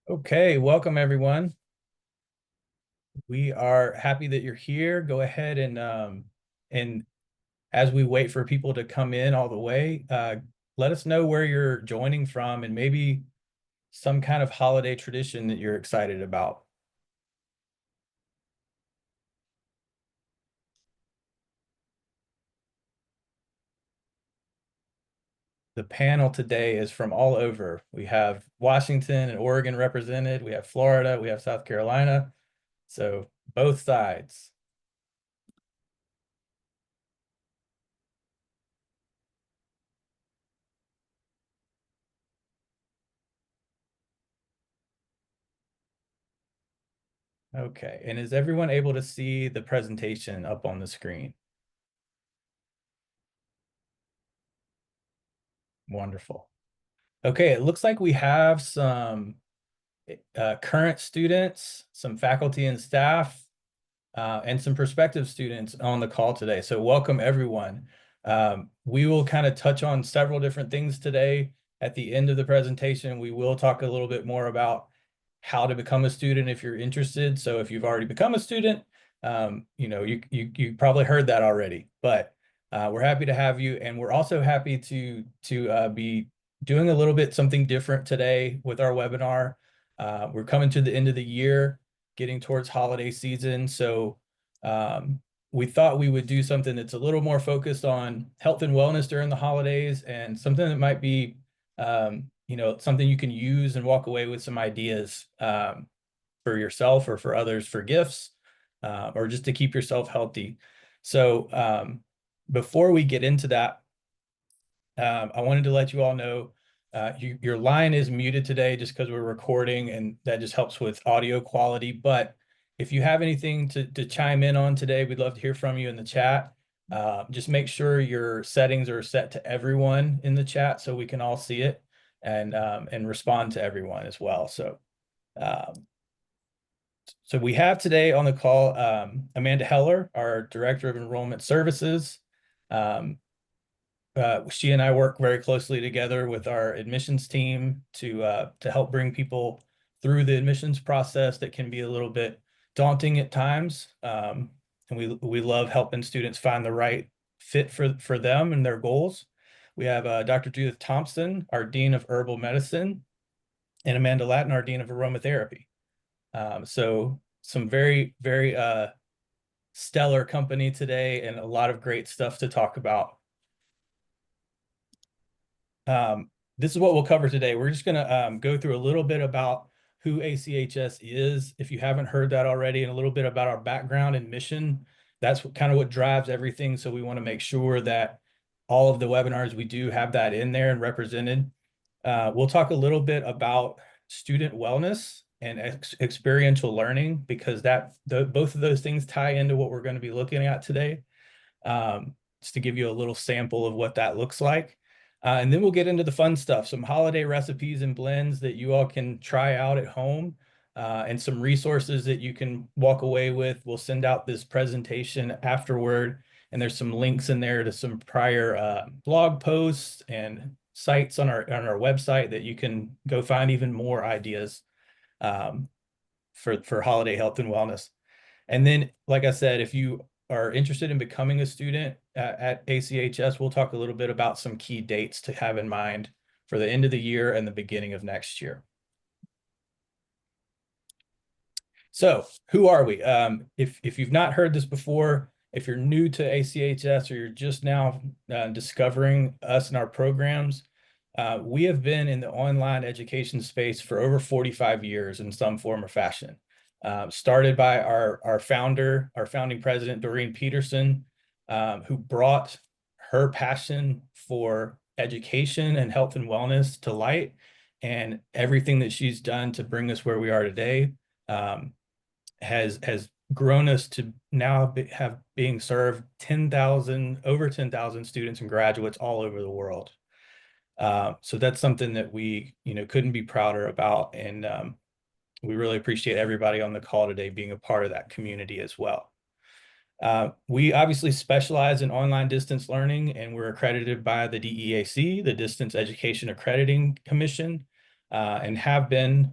Okay, welcome everyone. We are happy that you're here. Go ahead and as we wait for people to come in all the way, let us know where you're joining from and maybe some kind of holiday tradition that you're excited about. The panel today is from all over. We have Washington and Oregon represented. We have Florida, we have South Carolina. So both sides. Okay, and is everyone able to see the presentation up on the screen? Wonderful. Okay, it looks like we have some current students, some faculty and staff, and some prospective students on the call today. So welcome everyone. We will kind of touch on several different things today. At the end of the presentation, we will talk a little bit more about how to become a student if you're interested. So if you've already become a student, you probably heard that already, but we're happy to have you. And we're also happy to be doing a little bit something different today with our webinar. We're coming to the end of the year, getting towards holiday season. So we thought we would do something that's a little more focused on health and wellness during the holidays and something that might be, something you can use and walk away with some ideas for yourself or for others for gifts or just to keep yourself healthy. So before we get into that, I wanted to let you all know your line is muted today just because we're recording and that just helps with audio quality. But if you have anything to chime in on today, we'd love to hear from you in the chat. Just make sure your settings are set to everyone in the chat so we can all see it and respond to everyone as well. Um, so we have today on the call Amanda Heller, our Director of Enrollment Services. Um, she and I work very closely together with our admissions team to help bring people through the admissions process that can be a little bit daunting at times. And we love helping students find the right fit for them and their goals. We have Dr. Judith Thompson, our Dean of Herbal Medicine, and Amanda Latin, our Dean of Aromatherapy. So some very, very stellar company today and a lot of great stuff to talk about. This is what we'll cover today. We're just going to go through a little bit about who ACHS is, if you haven't heard that already, and a little bit about our background and mission. That's kind of what drives everything. So we want to make sure that all of the webinars we do have that in there and represented. We'll talk a little bit about student wellness and experiential learning because both of those things tie into what we're going to be looking at today. Just to give you a little sample of what that looks like. And then we'll get into the fun stuff, some holiday recipes and blends that you all can try out at home, and some resources that you can walk away with. We'll send out this presentation afterward, and there's some links in there to some prior blog posts and sites on our website that you can go find even more ideas um, for holiday health and wellness. And then, like I said, if you are interested in becoming a student at ACHS, we'll talk a little bit about some key dates to have in mind for the end of the year and the beginning of next year. So who are we? If you've not heard this before, if you're new to ACHS or you're just now discovering us and our programs, we have been in the online education space for over 45 years in some form or fashion. Started by our founder, our founding president, Doreen Peterson, who brought her passion for education and health and wellness to light, and everything that she's done to bring us where we are today has grown us to now have being served over 10,000 students and graduates all over the world. So that's something that we couldn't be prouder about, and we really appreciate everybody on the call today being a part of that community as well. We obviously specialize in online distance learning, and we're accredited by the DEAC, the Distance Education Accrediting Commission. and have been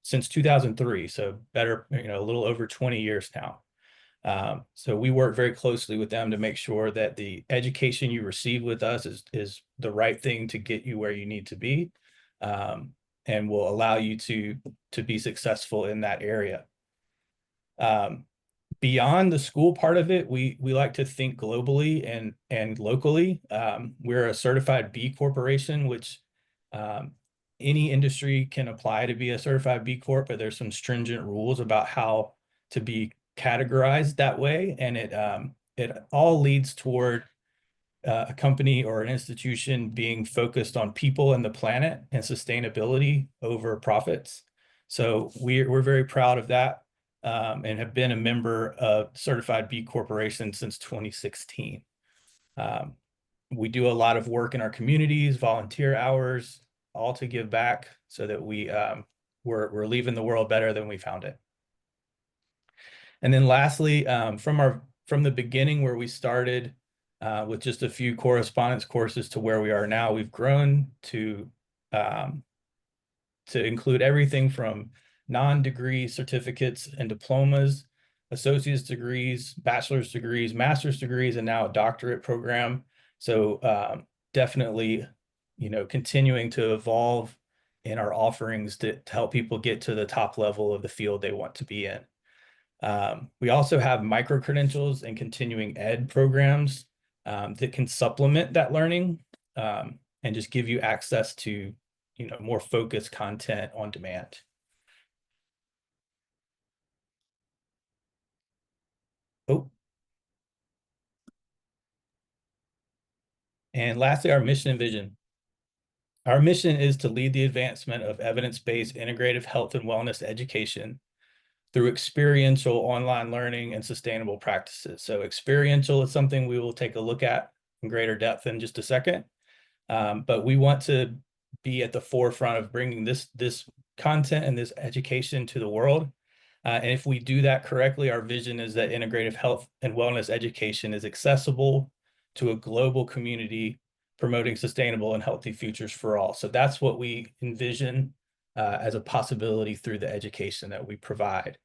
since 2003. So better, a little over 20 years now. So we work very closely with them to make sure that the education you receive with us is the right thing to get you where you need to be, and will allow you to be successful in that area. Beyond the school part of it, we like to think globally and locally. We're a certified B corporation, which any industry can apply to be a certified B Corp, but there's some stringent rules about how to be categorized that way, and it all leads toward a company or an institution being focused on people and the planet and sustainability over profits. So we're very proud of that, and have been a member of Certified B Corporation since 2016. We do a lot of work in our communities, volunteer hours, all to give back so that we're leaving the world better than we found it. And then lastly, from the beginning where we started with just a few correspondence courses to where we are now, we've grown to include everything from non-degree certificates and diplomas, associate's degrees, bachelor's degrees, master's degrees, and now a doctorate program. So definitely, continuing to evolve in our offerings to help people get to the top level of the field they want to be in. We also have micro-credentials and continuing ed programs that can supplement that learning, and just give you access to, more focused content on demand. Oh. And lastly, our mission and vision. Our mission is to lead the advancement of evidence-based integrative health and wellness education through experiential online learning and sustainable practices. So experiential is something we will take a look at in greater depth in just a second. But we want to be at the forefront of bringing this content and this education to the world. And if we do that correctly, our vision is that integrative health and wellness education is accessible to a global community, promoting sustainable and healthy futures for all. So that's what we envision as a possibility through the education that we provide.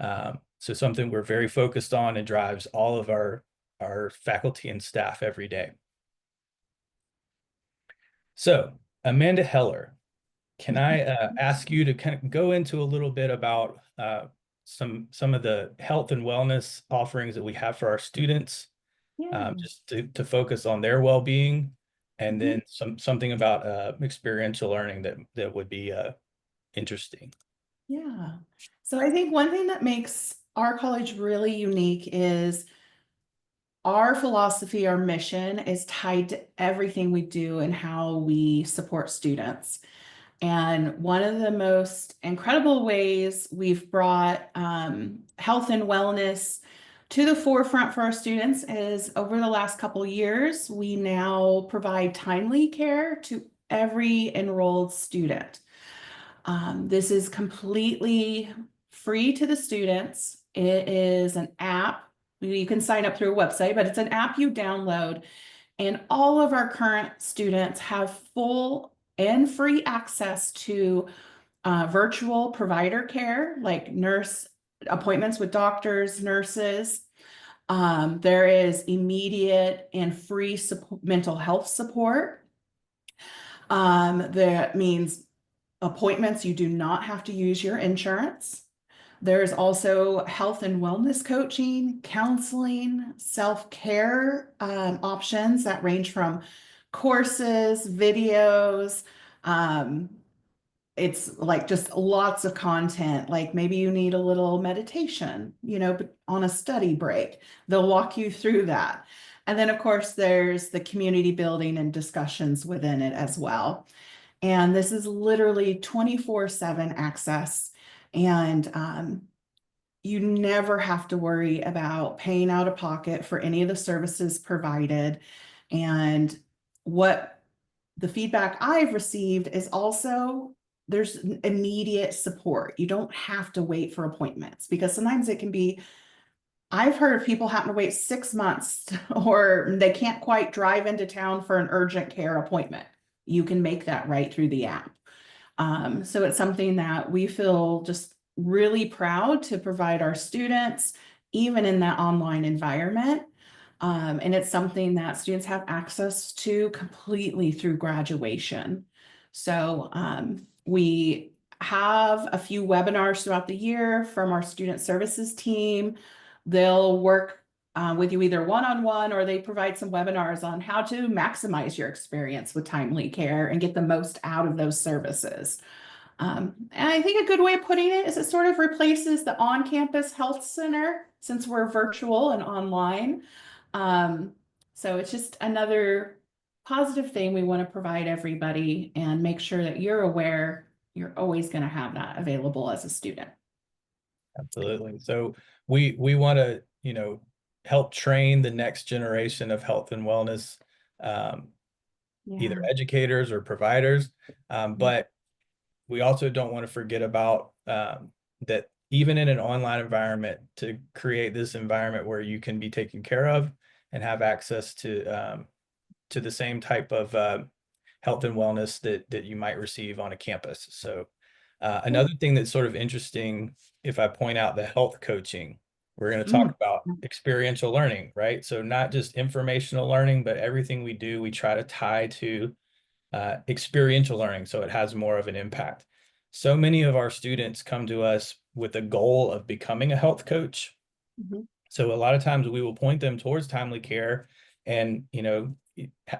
So something we're very focused on and drives all of our faculty and staff every day. So Amanda Heller, can I ask you to kind of go into a little bit about some of the health and wellness offerings that we have for our students, just to focus on their well-being, and then something about experiential learning that would be interesting. Yeah. So I think one thing that makes our college really unique is our philosophy, our mission is tied to everything we do and how we support students. And one of the most incredible ways we've brought health and wellness to the forefront for our students is over the last couple of years, we now provide TimelyCare to every enrolled student. This is completely free to the students. It is an app. You can sign up through a website, but it's an app you download. And all of our current students have full and free access to virtual provider care, like nurse appointments with doctors, nurses. There is immediate and free mental health support. That means appointments, you do not have to use your insurance. There's also health and wellness coaching, counseling, self-care options that range from courses, videos. It's like just lots of content. Like maybe you need a little meditation, but on a study break, they'll walk you through that. And then of course there's the community building and discussions within it as well. And this is literally 24/7 access. And you never have to worry about paying out of pocket for any of the services provided. And what the feedback I've received is also there's immediate support. You don't have to wait for appointments, because sometimes it can be, I've heard of people having to wait 6 months or they can't quite drive into town for an urgent care appointment. You can make that right through the app. So it's something that we feel just really proud to provide our students, even in that online environment. And it's something that students have access to completely through graduation. So we have a few webinars throughout the year from our student services team. They'll work with you either one-on-one, or they provide some webinars on how to maximize your experience with TimelyCare and get the most out of those services. And I think a good way of putting it is it sort of replaces the on-campus health center since we're virtual and online. Um, so it's just another positive thing we want to provide everybody and make sure that you're aware you're always going to have that available as a student. Absolutely. So we want to, help train the next generation of health and wellness, um, either Yeah. educators or providers. But we also don't want to forget about that even in an online environment, to create this environment where you can be taken care of and have access to the same type of health and wellness that you might receive on a campus. So another thing that's sort of interesting, if I point out the health coaching, we're going to talk Mm. about experiential learning, right? So not just informational learning, but everything we do, we try to tie to experiential learning so it has more of an impact. So many of our students come to us with a goal of becoming a health coach. Mhm. So a lot of times we will point them towards TimelyCare and,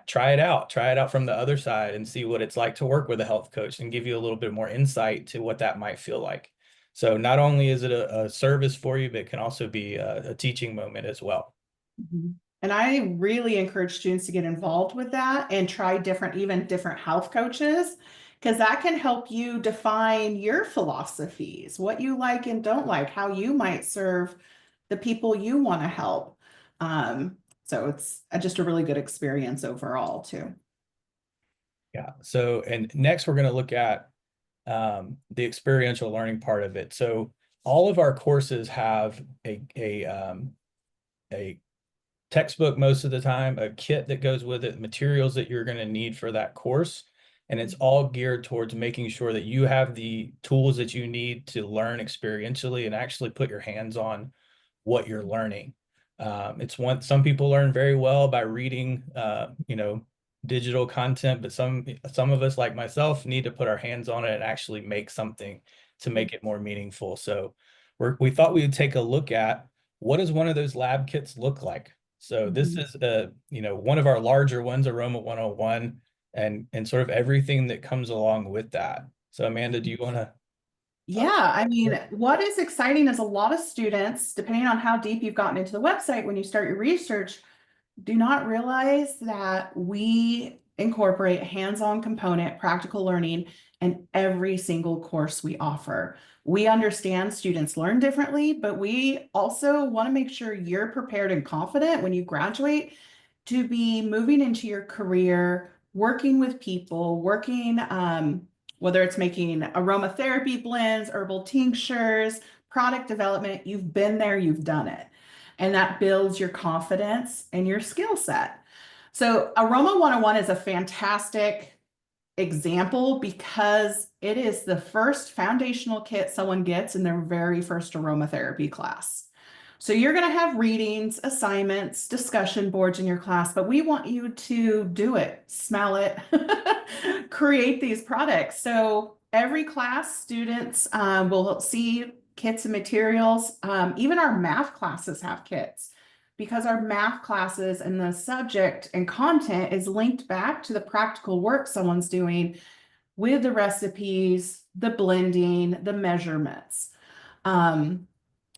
try it out from the other side and see what it's like to work with a health coach and give you a little bit more insight to what that might feel like. So not only is it a service for you, but it can also be a teaching moment as well. Mhm. And I really encourage students to get involved with that and try even different health coaches, because that can help you define your philosophies, what you like and don't like, how you might serve the people you want to help. So it's just a really good experience overall, too. Yeah. So, and next we're going to look at the experiential learning part of it. So all of our courses have a textbook most of the time, a kit that goes with it, materials that you're going to need for that course. And it's all geared towards making sure that you have the tools that you need to learn experientially and actually put your hands on what you're learning. It's some people learn very well by reading, digital content, but some of us, like myself, need to put our hands on it and actually make something to make it more meaningful. So we thought we would take a look at what does one of those lab kits look like. So this Mhm. is one of our larger ones, Aroma 101, and sort of everything that comes along with that. So Amanda, do you want to talk Yeah, I about mean, it? what is exciting is a lot of students, depending on how deep you've gotten into the website when you start your research, do not realize that we incorporate hands-on component, practical learning in every single course we offer. We understand students learn differently, but we also want to make sure you're prepared and confident when you graduate to be moving into your career, working with people, working, whether it's making aromatherapy blends, herbal tinctures, product development, you've been there, you've done it. And that builds your confidence and your skill set. So, Aroma 101 is a fantastic example because it is the first foundational kit someone gets in their very first aromatherapy class. So you're going to have readings, assignments, discussion boards in your class, but we want you to do it, smell it, create these products. So every class, students will see kits and materials. Even our math classes have kits because our math classes and the subject and content is linked back to the practical work someone's doing with the recipes, the blending, the measurements. Um,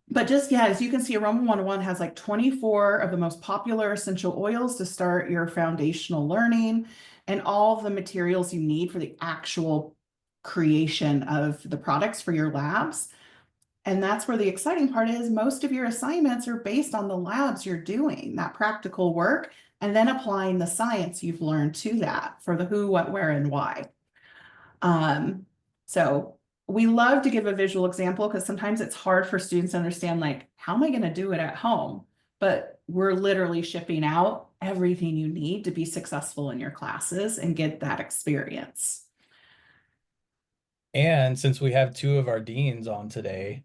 but just, yeah, as you can see, Aroma 101 has like 24 of the most popular essential oils to start your foundational learning and all of the materials you need for the actual creation of the products for your labs. And that's where the exciting part is. Most of your assignments are based on the labs you're doing, that practical work, and then applying the science you've learned to that for the who, what, where, and why. Um, so we love to give a visual example because sometimes it's hard for students to understand, like, how am I going to do it at home? But we're literally shipping out everything you need to be successful in your classes and get that experience. And since we have two of our deans on today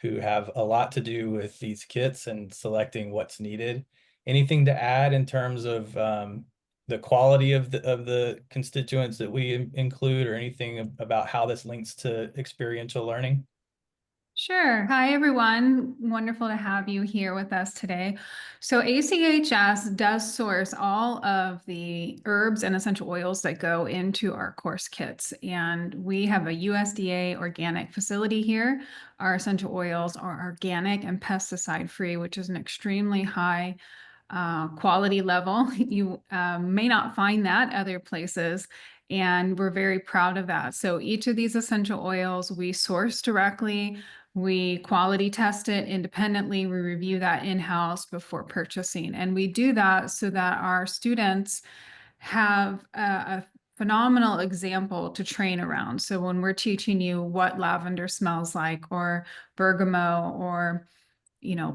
who have a lot to do with these kits and selecting what's needed, anything to add in terms of the quality of the constituents that we include, or anything about how this links to experiential learning? Sure. Hi, everyone. Wonderful to have you here with us today. So ACHS does source all of the herbs and essential oils that go into our course kits. And we have a USDA organic facility here. Our essential oils are organic and pesticide free, which is an extremely high quality level. You may not find that other places, and we're very proud of that. So each of these essential oils we source directly. We quality test it independently. We review that in-house before purchasing. And we do that so that our students have a phenomenal example to train around. So when we're teaching you what lavender smells like, or bergamot, or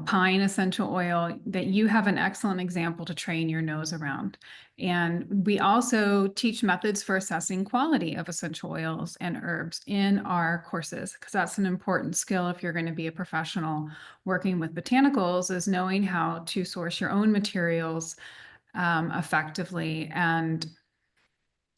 pine essential oil, that you have an excellent example to train your nose around. And we also teach methods for assessing quality of essential oils and herbs in our courses, because that's an important skill if you're going to be a professional working with botanicals, is knowing how to source your own materials effectively, and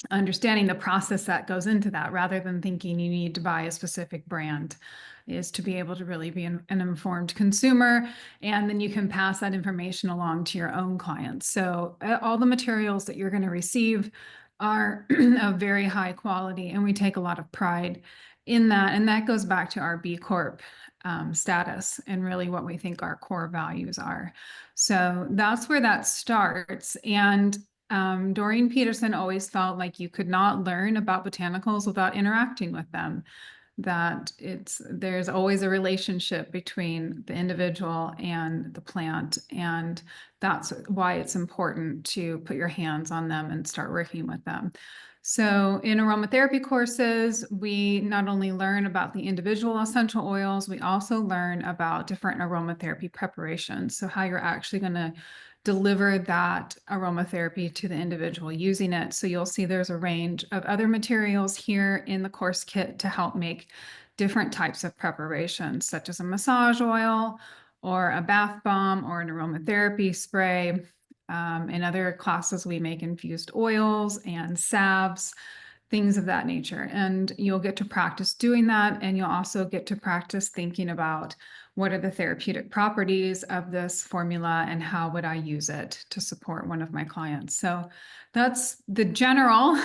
understanding the process that goes into that, rather than thinking you need to buy a specific brand, is to be able to really be an informed consumer. And then you can pass that information along to your own clients. So all the materials that you're going to receive are of very high quality, and we take a lot of pride in that. And that goes back to our B Corp status, and really what we think our core values are. So that's where that starts. And Doreen Peterson always felt like you could not learn about botanicals without interacting with them, that there's always a relationship between the individual and the plant. And that's why it's important to put your hands on them and start working with them. So in aromatherapy courses, we not only learn about the individual essential oils, we also learn about different aromatherapy preparations. So how you're actually going to deliver that aromatherapy to the individual using it. So you'll see there's a range of other materials here in the course kit to help make different types of preparations, such as a massage oil, or a bath bomb, or an aromatherapy spray. In other classes, we make infused oils and salves, things of that nature. And you'll get to practice doing that. And you'll also get to practice thinking about, what are the therapeutic properties of this formula, and how would I use it to support one of my clients? So that's the general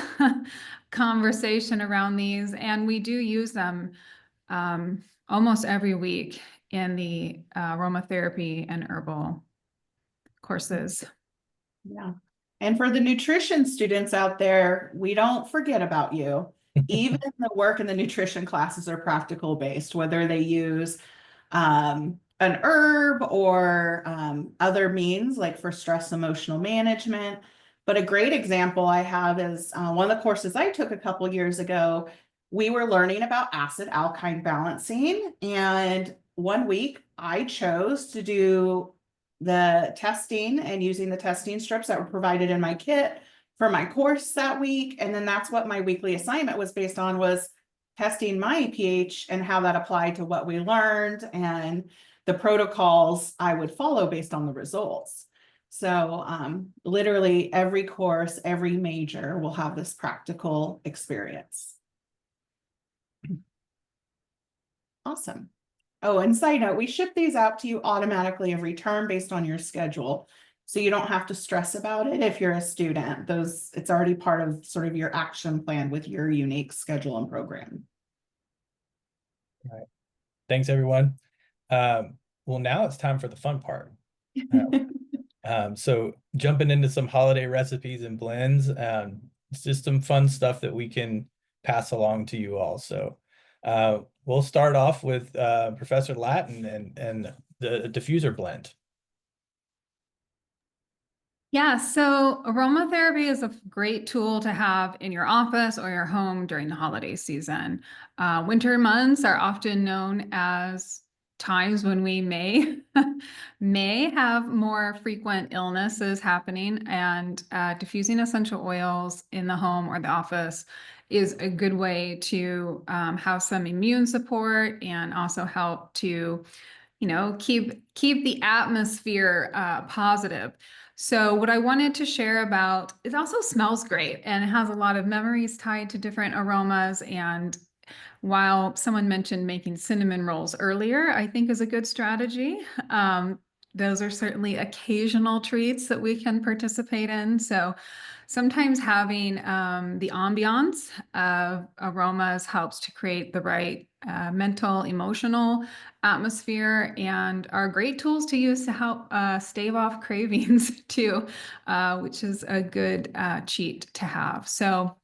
conversation around these. And we do use them almost every week in the aromatherapy and herbal courses. Yeah. And for the nutrition students out there, we don't forget about you. Even the work in the nutrition classes are practical based, whether they use an herb or other means like for stress emotional management. But a great example I have is one of the courses I took a couple years ago. We were learning about acid alkyne balancing, and one week I chose to do the testing and using the testing strips that were provided in my kit for my course that week. And then that's what my weekly assignment was based on, was testing my pH and how that applied to what we learned and the protocols I would follow based on the results. So literally every course, every major will have this practical experience. Awesome. Oh, and side note, we ship these out to you automatically every term based on your schedule. So you don't have to stress about it if you're a student. It's already part of sort of your action plan with your unique schedule and program. All right. Thanks, everyone. Well, now it's time for the fun part. So jumping into some holiday recipes and blends, it's just some fun stuff that we can pass along to you all. So we'll start off with Professor Latin and the diffuser blend. Yeah, so aromatherapy is a great tool to have in your office or your home during the holiday season. Winter months are often known as times when we may may have more frequent illnesses happening, and diffusing essential oils in the home or the office is a good way to have some immune support and also help to, keep the atmosphere positive. So what I wanted to share about, it also smells great and it has a lot of memories tied to different aromas. And while someone mentioned making cinnamon rolls earlier, I think is a good strategy. Those are certainly occasional treats that we can participate in. So sometimes having the ambiance of aromas helps to create the right mental, emotional atmosphere, and are great tools to use to help stave off cravings too, which is a good cheat to have. So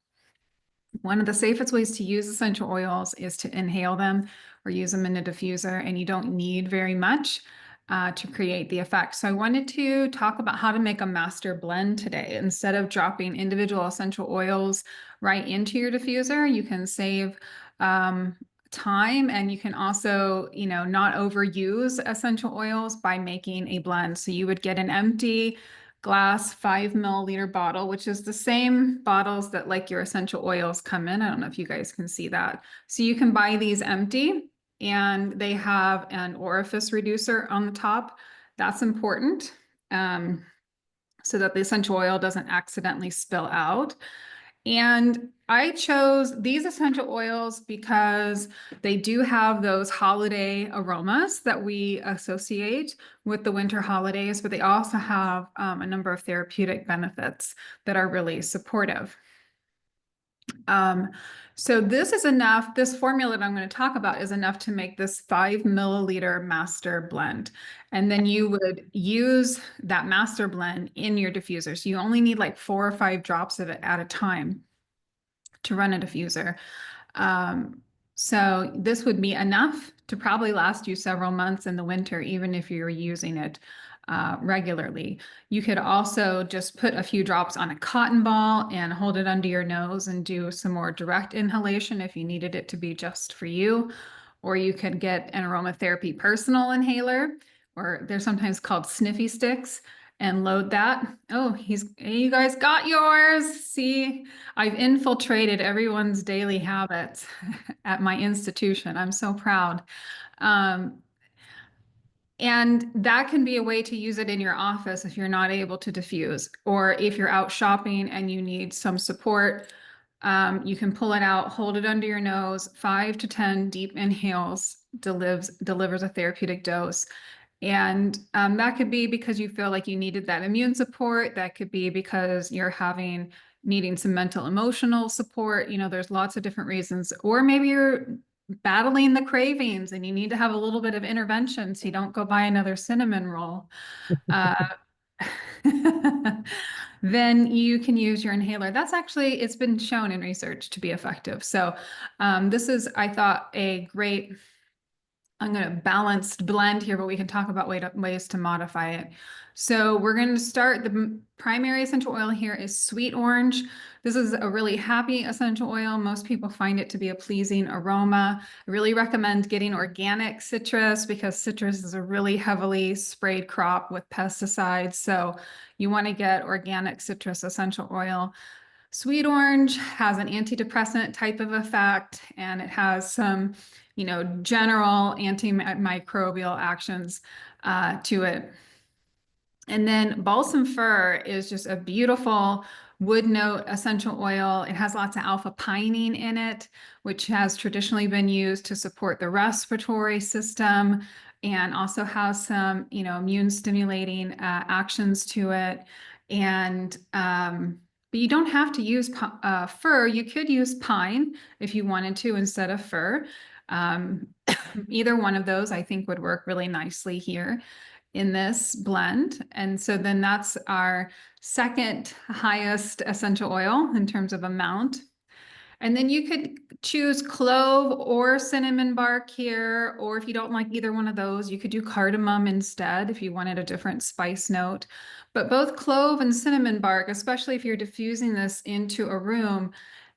one of the safest ways to use essential oils is to inhale them or use them in a diffuser, and you don't need very much to create the effect. So I wanted to talk about how to make a master blend today. Instead of dropping individual essential oils right into your diffuser, you can save time, and you can also, not overuse essential oils by making a blend. So you would get an empty glass 5 milliliter bottle, which is the same bottles that like your essential oils come in. I don't know if you guys can see that. So you can buy these empty, and they have an orifice reducer on the top. That's important, so that the essential oil doesn't accidentally spill out. And I chose these essential oils because they do have those holiday aromas that we associate with the winter holidays, but they also have a number of therapeutic benefits that are really supportive. So this is enough. This formula that I'm going to talk about is enough to make this 5 milliliter master blend. And then you would use that master blend in your diffuser. So you only need like 4 or 5 drops of it at a time to run a diffuser. So this would be enough to probably last you several months in the winter, even if you're using it regularly. You could also just put a few drops on a cotton ball and hold it under your nose and do some more direct inhalation if you needed it to be just for you. Or you could get an aromatherapy personal inhaler, or they're sometimes called sniffy sticks, and load that. Oh, you guys got yours. See, I've infiltrated everyone's daily habits at my institution. I'm so proud. And that can be a way to use it in your office if you're not able to diffuse, or if you're out shopping and you need some support. You can pull it out, hold it under your nose, 5 to 10 deep inhales delivers a therapeutic dose. And that could be because you feel like you needed that immune support. That could be because you're needing some mental emotional support. There's lots of different reasons. Or maybe you're battling the cravings and you need to have a little bit of intervention so you don't go buy another cinnamon roll. Uh, then you can use your inhaler. It's been shown in research to be effective. So this is, I thought, I'm going to balanced blend here, but we can talk about ways to modify it. So we're going to start, the primary essential oil here is sweet orange. This is a really happy essential oil. Most people find it to be a pleasing aroma. I really recommend getting organic citrus because citrus is a really heavily sprayed crop with pesticides. So you want to get organic citrus essential oil. Sweet orange has an antidepressant type of effect, and it has some, general antimicrobial actions to it. And then balsam fir is just a beautiful wood note essential oil. It has lots of alpha pinene in it, which has traditionally been used to support the respiratory system, and also has some, immune stimulating actions to it. And but you don't have to use fir. You could use pine if you wanted to instead of fir. Either one of those I think would work really nicely here in this blend. And so then that's our second highest essential oil in terms of amount. And then you could choose clove or cinnamon bark here, or if you don't like either one of those, you could do cardamom instead if you wanted a different spice note. But both clove and cinnamon bark, especially if you're diffusing this into a room,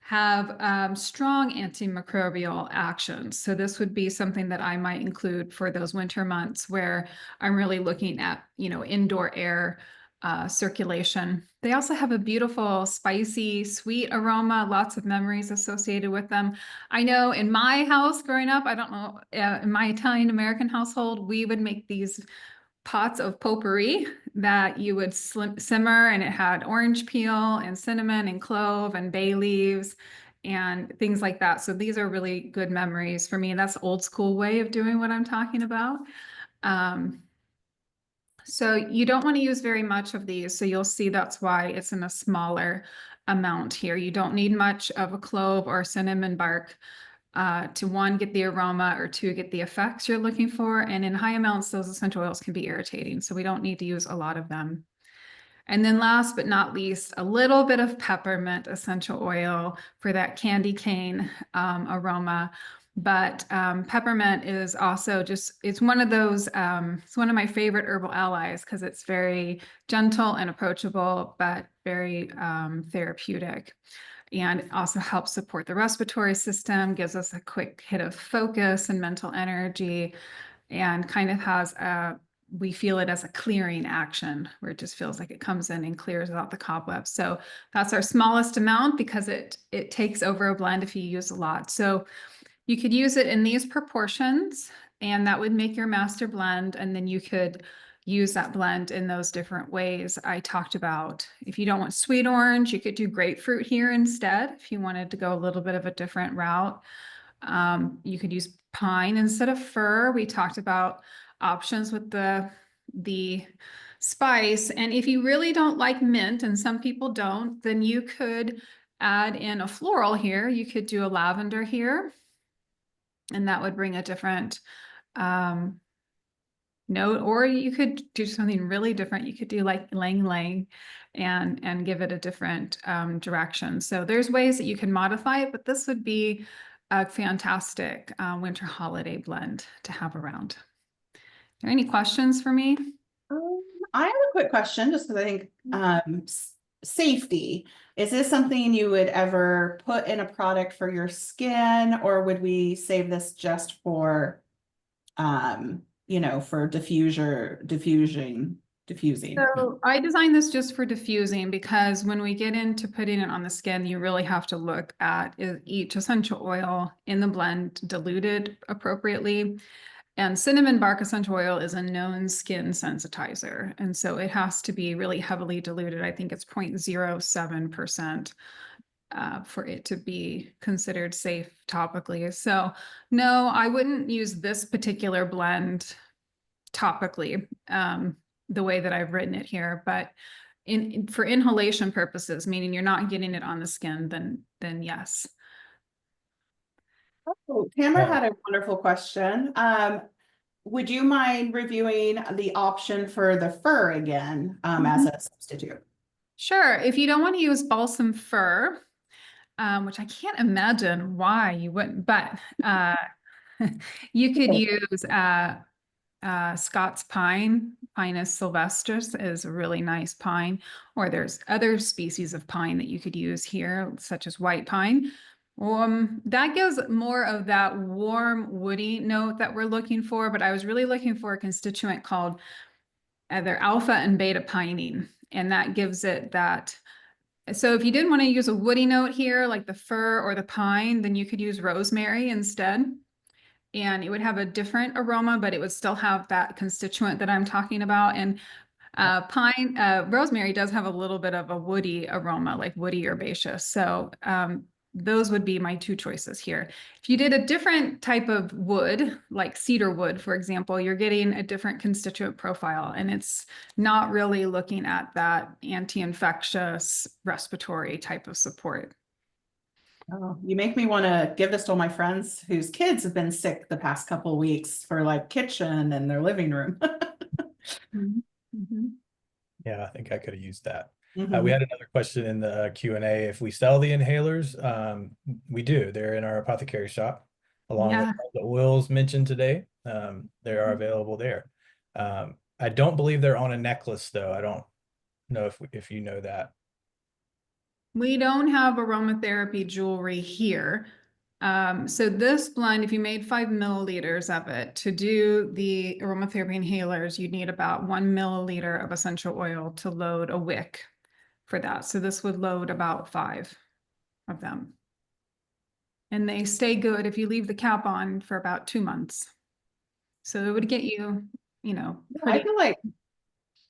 have strong antimicrobial actions. So this would be something that I might include for those winter months where I'm really looking at, indoor air circulation. They also have a beautiful, spicy, sweet aroma, lots of memories associated with them. I know in my house growing up, I don't know, in my Italian American household, we would make these pots of potpourri that you would simmer, and it had orange peel and cinnamon and clove and bay leaves and things like that. So these are really good memories for me. That's old school way of doing what I'm talking about. So you don't want to use very much of these. So you'll see that's why it's in a smaller amount here. You don't need much of a clove or cinnamon bark to one, get the aroma, or two, get the effects you're looking for. And in high amounts, those essential oils can be irritating. So we don't need to use a lot of them. And then last but not least, a little bit of peppermint essential oil for that candy cane aroma. But peppermint is also it's one of those, it's one of my favorite herbal allies because it's very gentle and approachable, but very therapeutic. And it also helps support the respiratory system, gives us a quick hit of focus and mental energy, and kind of has we feel it as a clearing action where it just feels like it comes in and clears out the cobwebs. So that's our smallest amount because it takes over a blend if you use a lot. So you could use it in these proportions, and that would make your master blend. And then you could use that blend in those different ways I talked about. If you don't want sweet orange, you could do grapefruit here instead. If you wanted to go a little bit of a different route, you could use pine instead of fir. We talked about options with the spice. And if you really don't like mint, and some people don't, then you could add in a floral here. You could do a lavender here, and that would bring a different note. Or you could do something really different. You could do like lang lang and give it a different direction. So there's ways that you can modify it, but this would be a fantastic winter holiday blend to have around. Are there any questions for me? I have a quick question, just because I think safety. Is this something you would ever put in a product for your skin, or would we save this just for, for diffusing? So I designed this just for diffusing because when we get into putting it on the skin, you really have to look at each essential oil in the blend diluted appropriately. And cinnamon bark essential oil is a known skin sensitizer. And so it has to be really heavily diluted. I think it's 0.07% for it to be considered safe topically. So no, I wouldn't use this particular blend topically the way that I've written it here, but for inhalation purposes, meaning you're not getting it on the skin, then yes. Oh, Tamara had a wonderful question. Would you mind reviewing the option for the fir again as a substitute? Sure. If you don't want to use balsam fir, which I can't imagine why you wouldn't, but you could use Scots pine. Pinus sylvestris is a really nice pine, or there's other species of pine that you could use here, such as white pine. That gives more of that warm woody note that we're looking for, but I was really looking for a constituent called either alpha and beta pinene, and that gives it that. So if you didn't want to use a woody note here, like the fir or the pine, then you could use rosemary instead. And it would have a different aroma, but it would still have that constituent that I'm talking about. And rosemary does have a little bit of a woody aroma, like woody herbaceous. So those would be my two choices here. If you did a different type of wood, like cedar wood, for example, you're getting a different constituent profile, and it's not really looking at that anti-infectious respiratory type of support. Oh, you make me want to give this to all my friends whose kids have been sick the past couple of weeks for like kitchen and their living room. Yeah, I think I could have used that. Mhm. We had another question in the Q&A. If we sell the inhalers, we do. They're in our apothecary shop, along with all the oils mentioned today. They are available there. I don't believe they're on a necklace, though. I don't know if you know that. We don't have aromatherapy jewelry here. So this blend, if you made 5 milliliters of it, to do the aromatherapy inhalers, you'd need about 1 milliliter of essential oil to load a wick for that. So this would load about 5 of them. And they stay good if you leave the cap on for about 2 months. So it would get you, I pretty. feel like,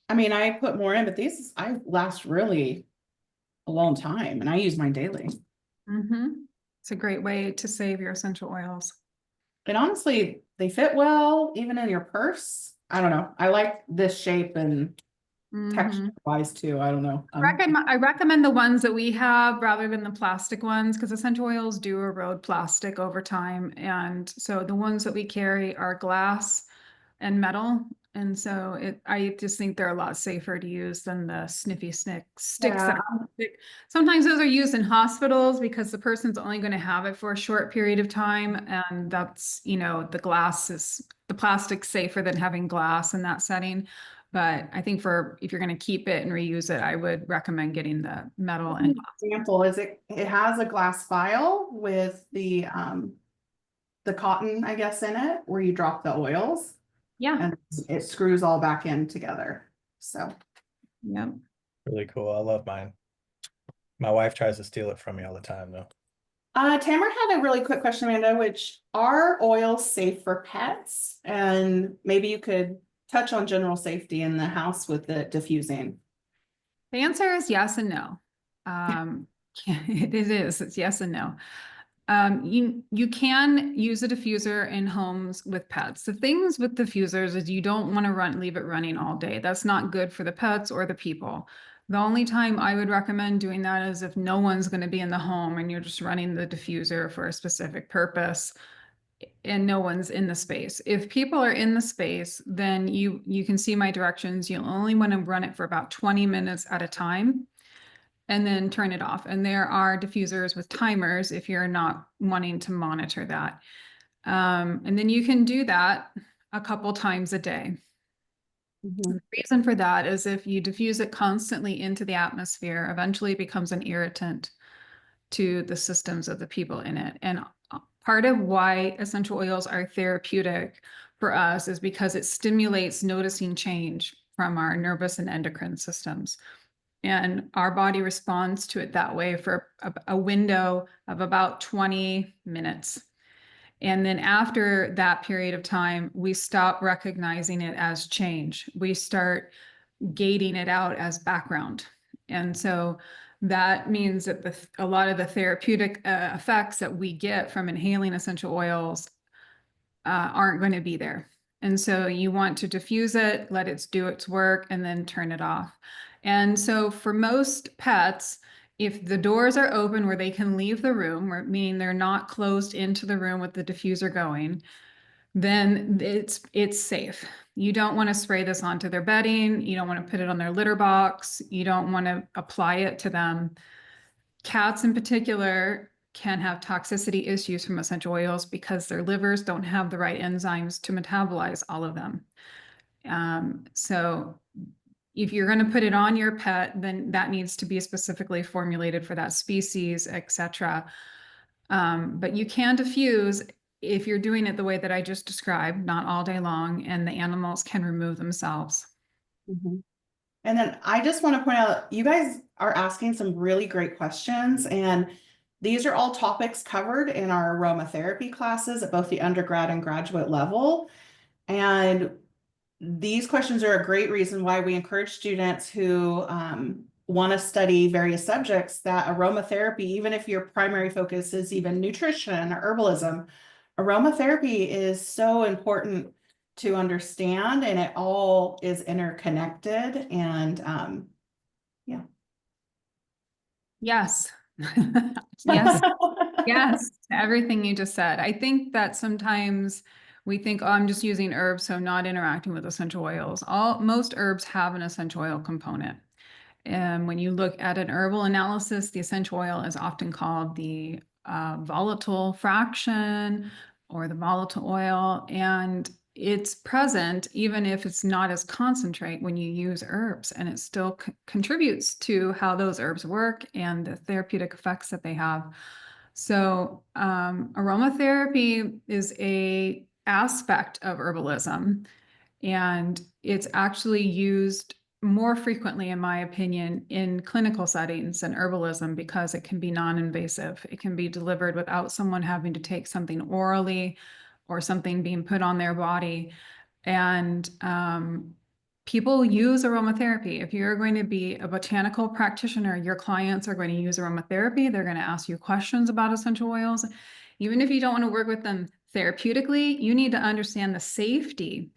I mean, I put more in, but I last really a long time and I use mine daily. It's a great way to save your essential oils. And honestly, they fit well, even in your purse. I don't know. I like this shape and texture wise too. I don't know. I recommend the ones that we have rather than the plastic ones because essential oils do erode plastic over time. And so the ones that we carry are glass and metal. And so I just think they're a lot safer to use than the sniffy sticks Yeah. that sometimes those are used in hospitals because the person's only going to have it for a short period of time. And that's, the plastic's safer than having glass in that setting. But I think if you're going to keep it and reuse it, I would recommend getting the metal and glass. Example is it has a glass vial with the cotton, I guess, in it where you drop the oils. Yeah. And it screws all back in together. So Yep. Really cool. I love mine. My wife tries to steal it from me all the time, though. Tamara had a really quick question, Amanda, which are oils safe for pets? And maybe you could touch on general safety in the house with the diffusing. The answer is yes and no. It is. It's yes and no. You can use a diffuser in homes with pets. The things with diffusers is you don't want to leave it running all day. That's not good for the pets or the people. The only time I would recommend doing that is if no one's going to be in the home and you're just running the diffuser for a specific purpose and no one's in the space. If people are in the space, then you can see my directions. You'll only want to run it for about 20 minutes at a time and then turn it off. And there are diffusers with timers if you're not wanting to monitor that. And then you can do that a couple times a day. The reason for that is if you diffuse it constantly into the atmosphere, eventually it becomes an irritant to the systems of the people in it. And part of why essential oils are therapeutic for us is because it stimulates noticing change from our nervous and endocrine systems. And our body responds to it that way for a window of about 20 minutes. And then after that period of time, we stop recognizing it as change. We start gating it out as background. And so that means that a lot of the therapeutic effects that we get from inhaling essential oils aren't going to be there. And so you want to diffuse it, let it do its work, and then turn it off. And so for most pets, if the doors are open where they can leave the room, meaning they're not closed into the room with the diffuser going, then it's safe. You don't want to spray this onto their bedding. You don't want to put it on their litter box. You don't want to apply it to them. Cats in particular can have toxicity issues from essential oils because their livers don't have the right enzymes to metabolize all of them. So if you're going to put it on your pet, then that needs to be specifically formulated for that species, etc. But you can diffuse if you're doing it the way that I just described, not all day long, and the animals can remove themselves. And then I just want to point out, you guys are asking some really great questions, and these are all topics covered in our aromatherapy classes at both the undergrad and graduate level. And these questions are a great reason why we encourage students who want to study various subjects that aromatherapy, even if your primary focus is even nutrition or herbalism, aromatherapy is so important to understand, and it all is interconnected. And yeah. Yes. Yes. Yes. Everything you just said. I think that sometimes we think, oh, I'm just using herbs, so I'm not interacting with essential oils. Most herbs have an essential oil component. And when you look at an herbal analysis, the essential oil is often called the volatile fraction or the volatile oil. And it's present even if it's not as concentrate when you use herbs, and it still contributes to how those herbs work and the therapeutic effects that they have. So aromatherapy is a aspect of herbalism, and it's actually used more frequently, in my opinion, in clinical settings than herbalism because it can be non-invasive. It can be delivered without someone having to take something orally or something being put on their body. And people use aromatherapy. If you're going to be a botanical practitioner, your clients are going to use aromatherapy. They're going to ask you questions about essential oils. Even if you don't want to work with them therapeutically, you need to understand the safety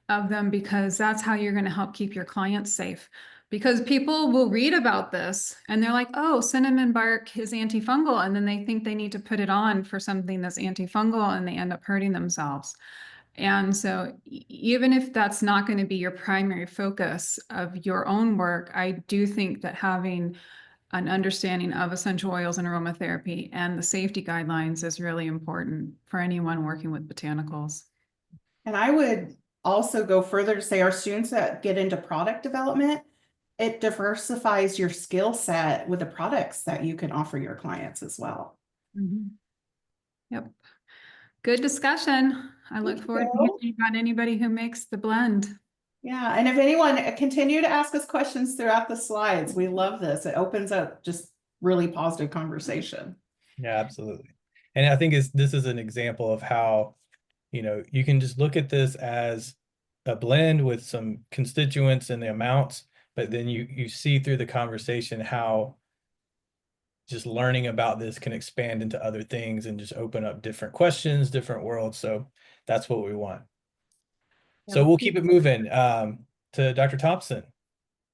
of them, because that's how you're going to help keep your clients safe. Because people will read about this and they're like, oh, cinnamon bark is antifungal. And then they think they need to put it on for something that's antifungal, and they end up hurting themselves. And so even if that's not going to be your primary focus of your own work, I do think that having an understanding of essential oils and aromatherapy and the safety guidelines is really important for anyone working with botanicals. And I would also go further to say our students that get into product development, it diversifies your skill set with the products that you can offer your clients as well. Mm-hmm. Yep. Good discussion. I look forward to hearing about anybody who makes the blend. Yeah, and if anyone continue to ask us questions throughout the slides, we love this. It opens up just really positive conversation. Yeah, absolutely. And I think this is an example of how, you can just look at this as a blend with some constituents and the amounts, but then you see through the conversation how just learning about this can expand into other things and just open up different questions, different worlds. So that's what we want. So we'll keep it moving. To Dr. Thompson,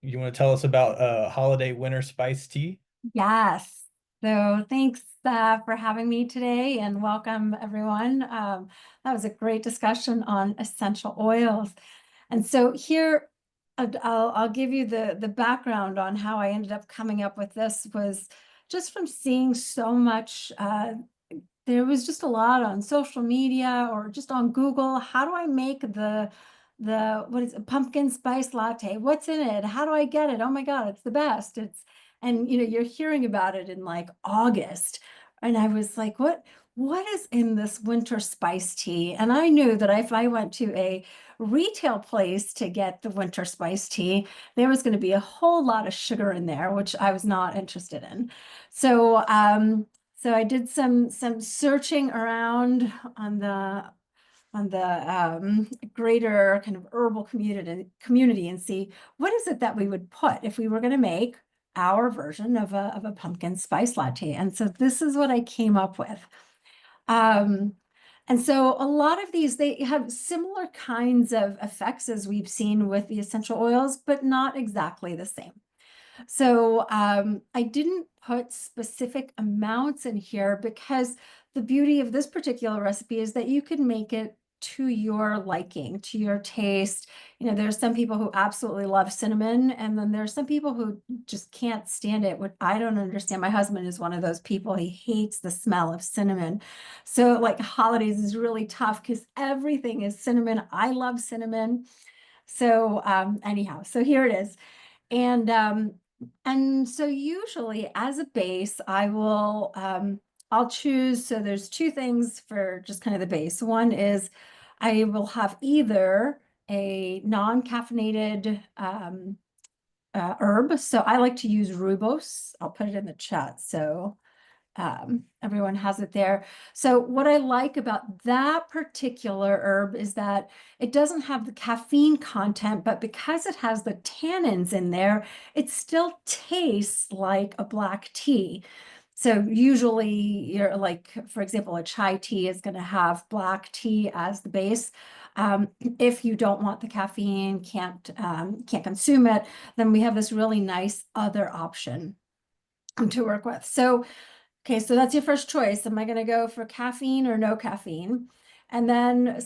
you want to tell us about holiday winter spice tea? Yes. So thanks for having me today, and welcome everyone. That was a great discussion on essential oils. And so here, I'll give you the background on how I ended up coming up with this. Was just from seeing so much, there was just a lot on social media or just on Google. How do I make what is it, pumpkin spice latte? What's in it? How do I get it? Oh my God, it's the best. And you're hearing about it in like August. And I was like, what is in this winter spice tea? And I knew that if I went to a retail place to get the winter spice tea, there was going to be a whole lot of sugar in there, which I was not interested in. So I did some searching around on the greater kind of herbal community and see what is it that we would put if we were going to make our version of a pumpkin spice latte. And so this is what I came up with. And so a lot of these, they have similar kinds of effects as we've seen with the essential oils, but not exactly the same. So I didn't put specific amounts in here because the beauty of this particular recipe is that you can make it to your liking, to your taste. There's some people who absolutely love cinnamon, and then there's some people who just can't stand it, which I don't understand. My husband is one of those people. He hates the smell of cinnamon. So like holidays is really tough because everything is cinnamon. I love cinnamon. So anyhow, so here it is. And so usually as a base, I'll choose, so there's two things for just kind of the base. One is I will have either a non-caffeinated herb. So I like to use rooibos. I'll put it in the chat. So everyone has it there. So what I like about that particular herb is that it doesn't have the caffeine content, but because it has the tannins in there, it still tastes like a black tea. So usually you're like, for example, a chai tea is going to have black tea as the base. If you don't want the caffeine, can't consume it, then we have this really nice other option to work with. So okay, so that's your first choice. Am I going to go for caffeine or no caffeine? And then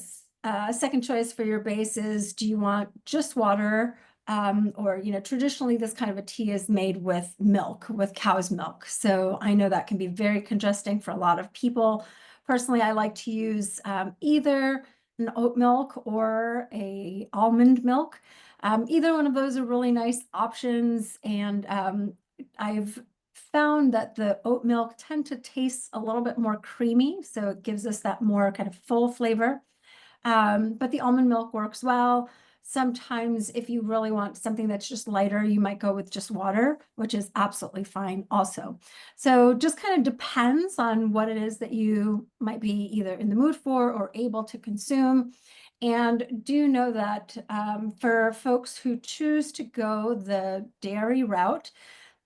second choice for your base is, do you want just water? Or, traditionally this kind of a tea is made with milk, with cow's milk. So I know that can be very congesting for a lot of people. Personally, I like to use either an oat milk or a almond milk. Either one of those are really nice options. And I've found that the oat milk tend to taste a little bit more creamy. So it gives us that more kind of full flavor. But the almond milk works well. Sometimes if you really want something that's just lighter, you might go with just water, which is absolutely fine also. So just kind of depends on what it is that you might be either in the mood for or able to consume. And do know that for folks who choose to go the dairy route,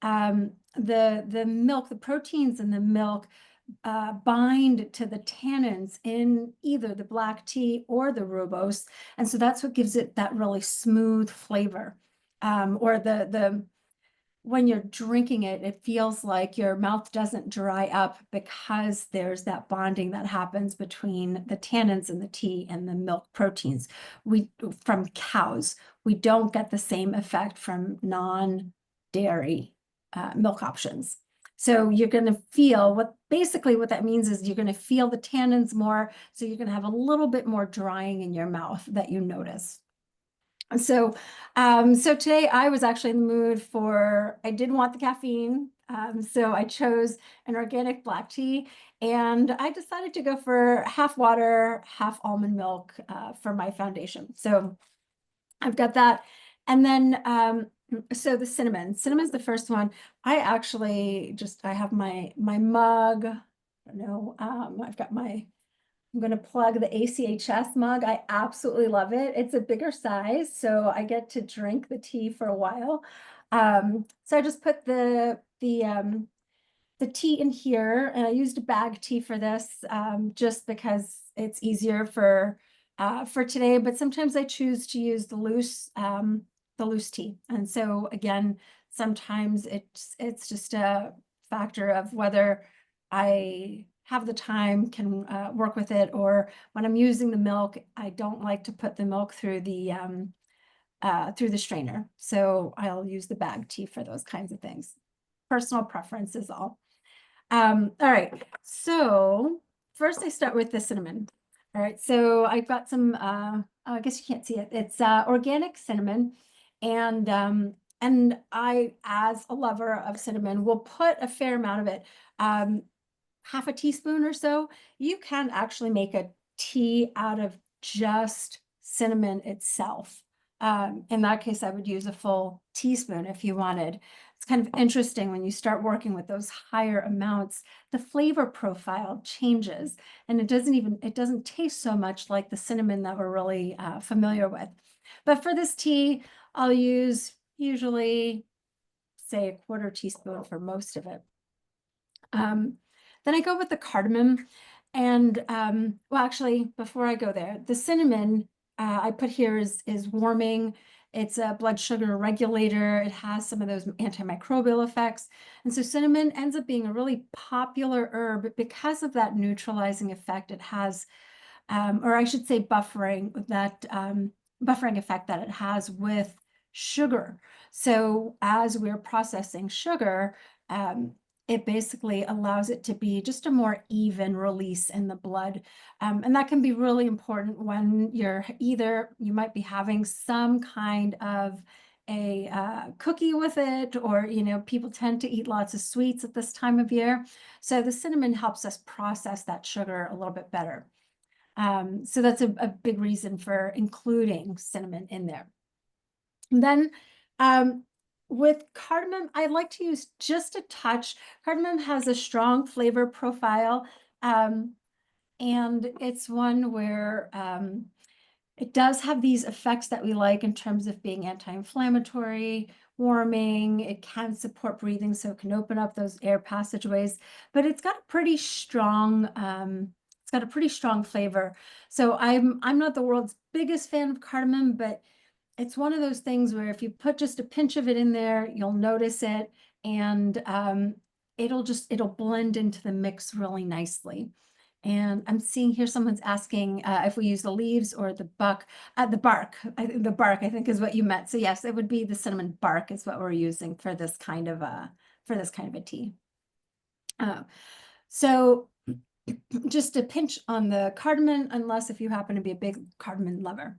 the milk, the proteins in the milk bind to the tannins in either the black tea or the rooibos. And so that's what gives it that really smooth flavor. Or when you're drinking it, it feels like your mouth doesn't dry up because there's that bonding that happens between the tannins in the tea and the milk proteins. From cows, we don't get the same effect from non-dairy milk options. So you're going to feel what that means is you're going to feel the tannins more. So you're going to have a little bit more drying in your mouth that you notice. So, so today I was actually in the mood I did want the caffeine. So I chose an organic black tea, and I decided to go for half water, half almond milk, for my foundation. So I've got that. And then, so the cinnamon's the first one. I have my mug. I don't know. I'm going to plug the ACHS mug. I absolutely love it. It's a bigger size, so I get to drink the tea for a while. So I just put the tea in here, and I used a bag tea for this, just because it's easier for today. But sometimes I choose to use the loose tea, and so again, sometimes it's just a factor of whether I have the time, can work with it, or when I'm using the milk, I don't like to put the milk through the strainer. So I'll use the bag tea for those kinds of things. Personal preference is all. All right, so first I start with the cinnamon. All right, so I've got some, I guess you can't see it. It's organic cinnamon. And I, as a lover of cinnamon, will put a fair amount of it. Half a teaspoon or so. You can actually make a tea out of just cinnamon itself. In that case, I would use a full teaspoon if you wanted. It's kind of interesting when you start working with those higher amounts, the flavor profile changes, and it doesn't taste so much like the cinnamon that we're really familiar with. But for this tea, I'll use usually, say, a quarter teaspoon for most of it. Then I go with the cardamom, and well, actually, before I go there, the cinnamon I put here is warming. It's a blood sugar regulator. It has some of those antimicrobial effects. And so cinnamon ends up being a really popular herb because of that neutralizing effect it has, or I should say buffering effect that it has with sugar. So as we're processing sugar, it basically allows it to be just a more even release in the blood. And that can be really important when you might be having some kind of a cookie with it, or, people tend to eat lots of sweets at this time of year. So the cinnamon helps us process that sugar a little bit better. So that's a big reason for including cinnamon in there. And then, with cardamom, I like to use just a touch. Cardamom has a strong flavor profile, and it's one where it does have these effects that we like in terms of being anti-inflammatory, warming. It can support breathing, so it can open up those air passageways. But it's got a pretty strong flavor. So I'm not the world's biggest fan of cardamom, but it's one of those things where if you put just a pinch of it in there, you'll notice it, and it'll blend into the mix really nicely. And I'm seeing here someone's asking if we use the leaves or the bark. The bark, I think, is what you meant. So yes, it would be the cinnamon bark is what we're using for this kind of a tea. So just a pinch on the cardamom, unless if you happen to be a big cardamom lover.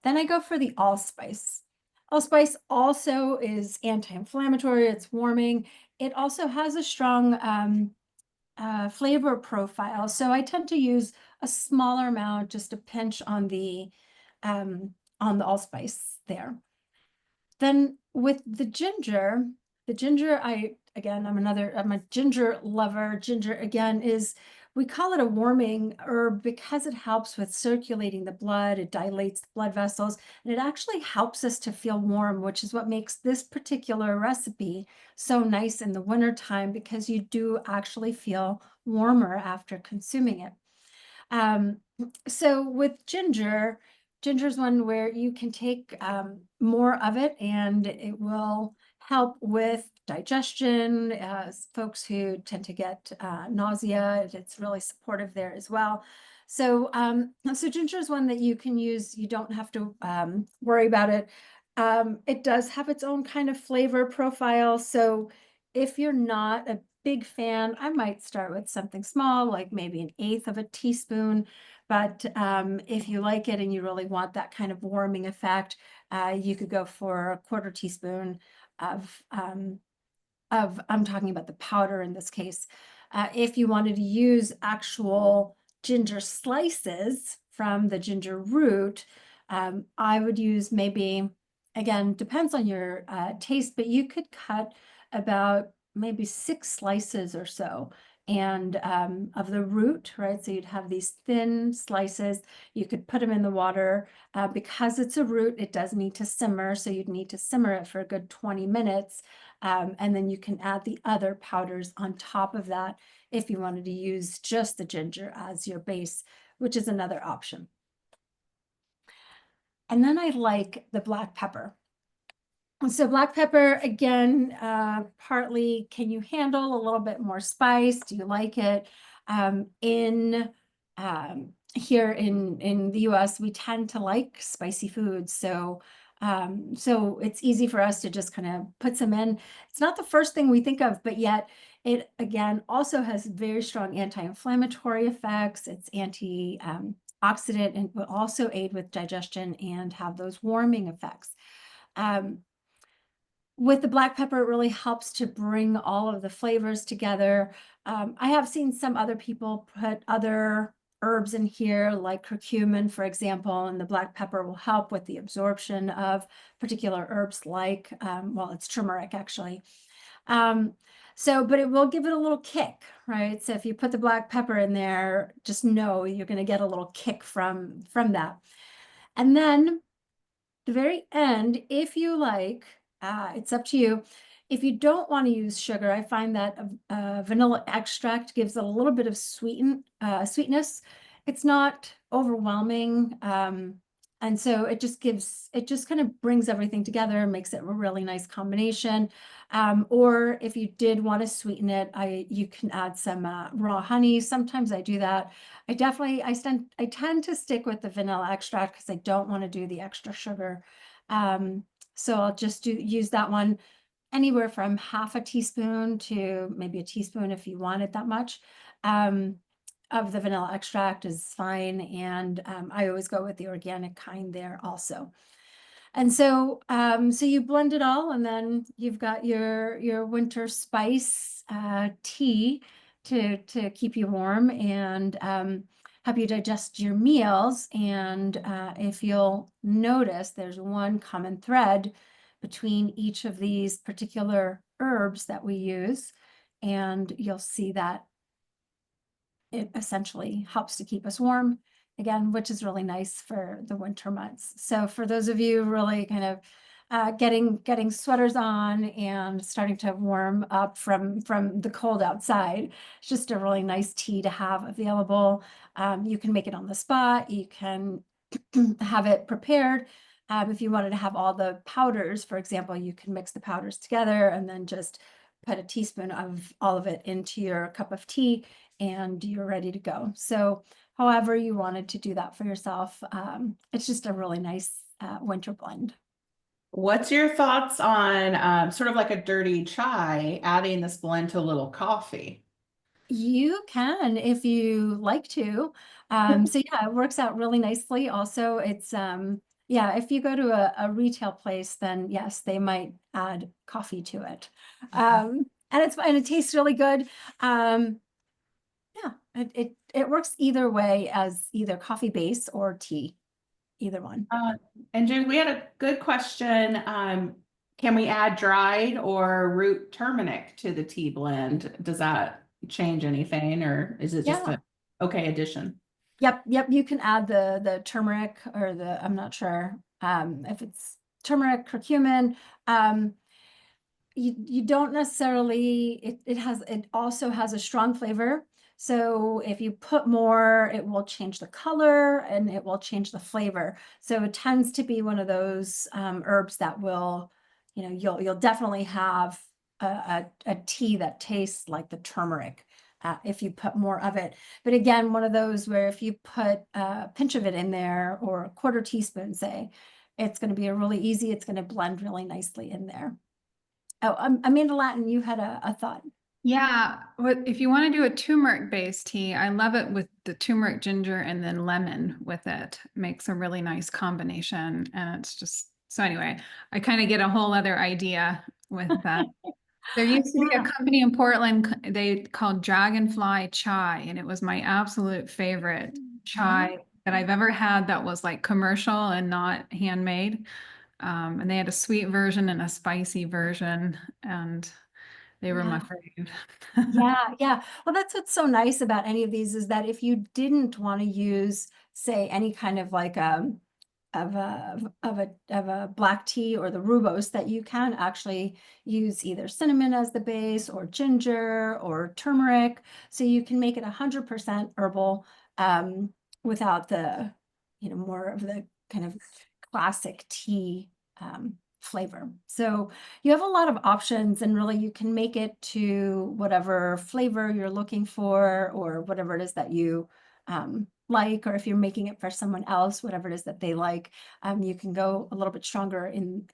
Then I go for the allspice. Allspice also is anti-inflammatory, it's warming. It also has a strong flavor profile. So I tend to use a smaller amount, just a pinch on the allspice there. Then with the ginger, I'm a ginger lover. Ginger again we call it a warming herb because it helps with circulating the blood, it dilates the blood vessels, and it actually helps us to feel warm, which is what makes this particular recipe so nice in the wintertime, because you do actually feel warmer after consuming it. So with ginger is one where you can take more of it and it will help with digestion. Folks who tend to get nausea, it's really supportive there as well. So, so ginger is one that you can use. You don't have to worry about it. It does have its own kind of flavor profile. So if you're not a big fan, I might start with something small, like maybe 1/8 of a teaspoon. But if you like it and you really want that kind of warming effect, you could go for a 1/4 teaspoon of I'm talking about the powder in this case. If you wanted to use actual ginger slices from the ginger root, I would use maybe, again, depends on your taste, but you could cut about maybe 6 slices or so and of the root, right? So you'd have these thin slices. You could put them in the water. Because it's a root, it does need to simmer. So you'd need to simmer it for a good 20 minutes. And then you can add the other powders on top of that if you wanted to use just the ginger as your base, which is another option. And then I like the black pepper. So black pepper, again, partly, can you handle a little bit more spice? Do you like it? Here in the US, we tend to like spicy foods. So so it's easy for us to just kind of put some in. It's not the first thing we think of, but yet it again also has very strong anti-inflammatory effects. It's antioxidant and will also aid with digestion and have those warming effects. With the black pepper, it really helps to bring all of the flavors together. I have seen some other people put other herbs in here, like curcumin, for example, and the black pepper will help with the absorption of particular herbs like, well, it's turmeric actually. But it will give it a little kick, right? So if you put the black pepper in there, just know you're going to get a little kick from that. And then the very end, if you like, it's up to you. If you don't want to use sugar, I find that vanilla extract gives it a little bit of sweetness. It's not overwhelming. And so it just kind of brings everything together and makes it a really nice combination. Or if you did want to sweeten it, you can add some raw honey. Sometimes I do that. I tend to stick with the vanilla extract because I don't want to do the extra sugar. So I'll just use that one anywhere from 1/2 teaspoon to maybe a teaspoon if you want it that much. Of the vanilla extract is fine. And I always go with the organic kind there also. And so, so you blend it all, and then you've got your winter spice tea to keep you warm and help you digest your meals. And if you'll notice, there's one common thread between each of these particular herbs that we use, and you'll see that it essentially helps to keep us warm again, which is really nice for the winter months. So for those of you really kind of getting sweaters on and starting to warm up from the cold outside, it's just a really nice tea to have available. You can make it on the spot. You can have it prepared. If you wanted to have all the powders, for example, you can mix the powders together and then just put a teaspoon of all of it into your cup of tea and you're ready to go. So however you wanted to do that for yourself, it's just a really nice winter blend. What's your thoughts on sort of like a dirty chai, adding this blend to a little coffee? You can if you like to. So yeah, it works out really nicely. Also, it's yeah, if you go to a retail place, then yes, they might add coffee to it. And it tastes really good. Um, yeah, it works either way as either coffee base or tea, either one. And June, we had a good question. Can we add dried or root turmeric to the tea blend? Does that change anything, or is it just Yeah. a okay addition? Yep, you can add the turmeric or I'm not sure if it's turmeric, curcumin. Um, you don't necessarily it also has a strong flavor. So if you put more, it will change the color and it will change the flavor. So it tends to be one of those herbs that will, you'll definitely have a tea that tastes like the turmeric if you put more of it. But again, one of those where if you put a pinch of it in there or a quarter teaspoon, say, it's going to be it's going to blend really nicely in there. Oh, Amanda Latin, you had a thought. Yeah, if you want to do a turmeric based tea, I love it with the turmeric, ginger, and then lemon with it. Makes a really nice combination. And it's just, so anyway, I kind of get a whole other idea with that. There used to be a Yeah. company in Portland, they called Dragonfly Chai, and it was my absolute favorite chai that I've ever had that was like commercial and not handmade. And they had a sweet version and a spicy version, and they were my Yeah. fave. Yeah. Well, that's what's so nice about any of these is that if you didn't want to use, say, any kind of like of a black tea or the rooibos, that you can actually use either cinnamon as the base or ginger or turmeric. So you can make it 100% herbal without the, more of the kind of classic tea flavor. So you have a lot of options and really you can make it to whatever flavor you're looking for or whatever it is that you like, or if you're making it for someone else, whatever it is that they like, you can go a little bit stronger in